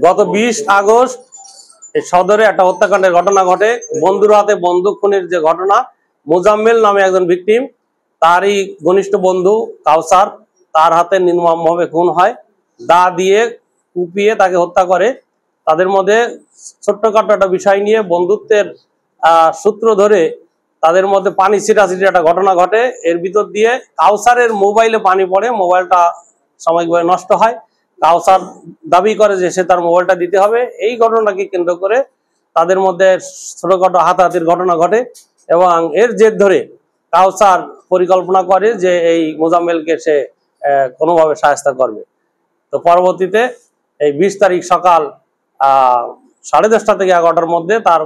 গত 20 আগস্ট এই সদরে একটা হত্যাকাণ্ডের ঘটনা ঘটে। বন্ধুর হাতে বন্দুক খুনের যে ঘটনা, মোজাম্মেল নামে একজন ভিকটিম, তারই ঘনিষ্ঠ বন্ধু কাউসার, তার হাতে নির্মমভাবে খুন হয়। দা দিয়ে কুপিয়ে তাকে হত্যা করে। তাদের মধ্যে ছোট্টখাটো একটা বিষয় নিয়ে বন্ধুত্বের সূত্র ধরে তাদের মধ্যে পানি ছিটাছিটির একটা ঘটনা ঘটে। এর ভিতর দিয়ে কাউসারের মোবাইলে পানি পড়ে, মোবাইলটা সাময়িকভাবে নষ্ট হয়। কাউসার দাবি করে যে সে তার মোবাইলটা দিতে হবে। এই ঘটনাকে কেন্দ্র করে তাদের মধ্যে ছোটখাটো হাতাহাতির ঘটনা ঘটে এবং এর জের ধরে কাউসার পরিকল্পনা করে যে এই মোজাম্মেলকে সে কোনোভাবে সাহায্য করবে। তো পরবর্তীতে এই 20 তারিখ সকাল 10:30 থেকে 11টার মধ্যে তার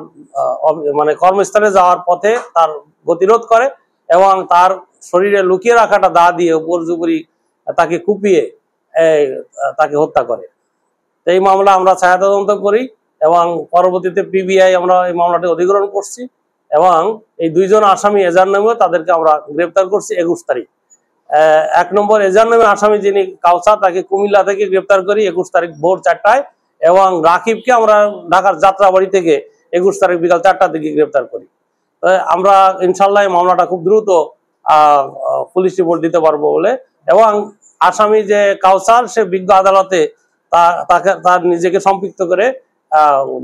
মানে কর্মস্থলে যাওয়ার পথে তার গতিরোধ করে এবং তার শরীরে লুকিয়ে রাখাটা দা দিয়ে উপর্যুপরি তাকে কুপিয়ে তাকে হত্যা করে। এই মামলা আমরা ছায়া তদন্ত করি এবং পরবর্তীতে পিবিআই আমরা এই মামলাটি অধিগ্রহণ করছি এবং এই দুইজন আসামি এজার নামে তাদেরকে আমরা গ্রেপ্তার করছি 21 তারিখ। 1 নম্বর এজার নামে আসামি যিনি কাউসার, তাকে কুমিল্লা থেকে গ্রেপ্তার করি 21 তারিখ ভোর 4টায় এবং রাকিবকে আমরা ঢাকার যাত্রাবাড়ি থেকে 21 তারিখ বিকাল 4টার দিকে গ্রেপ্তার করি। আমরা ইনশাল্লাহ এই মামলাটা খুব দ্রুত পুলিশ রিপোর্ট দিতে পারবো বলে, এবং আসামি যে কাউসার সে বিজ্ঞ আদালতে তার নিজেকে সম্পৃক্ত করে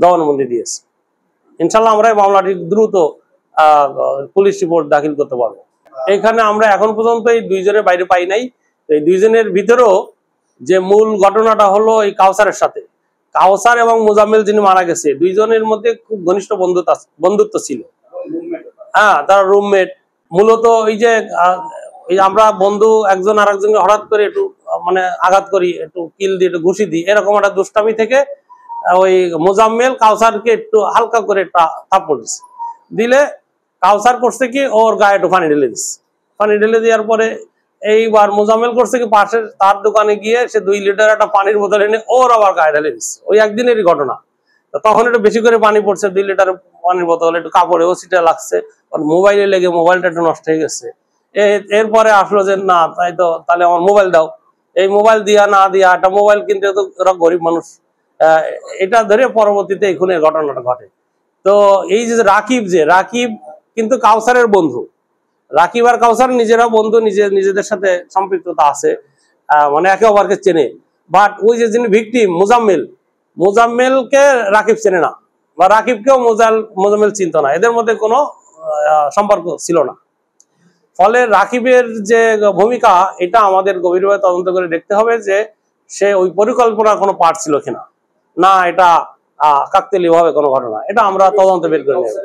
জবানবন্দি দিয়েছে। ইনশাল্লাহ আমরা এই মামলাটি দ্রুত পুলিশ রিপোর্ট দাখিল করতে পারবো। এখানে আমরা এখন পর্যন্ত এই দুইজনের বাইরে পাই নাই। এই দুইজনের ভিতরেও যে মূল ঘটনাটা হলো এই কাউসারের সাথে, কাউসার এবং মোজাম্মেল যিনি মারা গেছে, দুইজনের মধ্যে খুব ঘনিষ্ঠ বন্ধুত্ব ছিল। হ্যাঁ, তারা রুমমেট। মূলত এই যে আমরা বন্ধু একজন আর একজনকে হঠাৎ করে একটু মানে আঘাত করি, একটু কিল দিই, একটু ঘুষি দিই, এরকম একটা দুষ্টামি থেকে ওই মোজাম্মেল কাউসারকে একটু হালকা করে একটা থাপ্পড় দিলে কাউসার করছে কি ওর গায়ে একটু পানি ঢেলে দিচ্ছে। পানি ঢেলে দেওয়ার পরে এইবার মোজাম্মেল করছে কি পাশের তার দোকানে গিয়ে সে 2 লিটার একটা পানির বোতল এনে ওর আবার গায়ে ঢেলে দিচ্ছে। ওই একদিনেরই ঘটনা। তখন একটু বেশি করে পানি পড়ছে, 2 লিটার পানির বোতল একটু কাপড়ে ওসিটা লাগছে, মোবাইলে লেগে মোবাইলটা একটু নষ্ট হয়ে গেছে। এরপরে আসলো যে না তাই তো, তাহলে আমার মোবাইল দাও। এই মোবাইল দিয়া না দিয়া একটা মোবাইল কিনতে তো ওরা গরিব মানুষ, এটা ধরে পরবর্তীতে এই খুনের ঘটনাটা ঘটে। তো এই যে রাকিব কিন্তু কাউসারের বন্ধু, রাকিব আর কাউসার নিজেরা বন্ধু, নিজেদের সাথে সম্পৃক্ততা আছে, মানে একে অপরকে চেনে। বাট ওই যে যিনি ভিকটিম মোজাম্মেলকে রাকিব চেনে না, বা রাকিবকেও মোজাম্মেল চিনত না, এদের মধ্যে কোনো সম্পর্ক ছিল না। ফলে রাকিবের যে ভূমিকা, এটা আমাদের গভীরভাবে তদন্ত করে দেখতে হবে যে সে ওই পরিকল্পনার কোনো পার্ট ছিল কিনা, না এটা কাকতালীয় ভাবে কোনো ঘটনা, এটা আমরা তদন্ত বের করে নেব।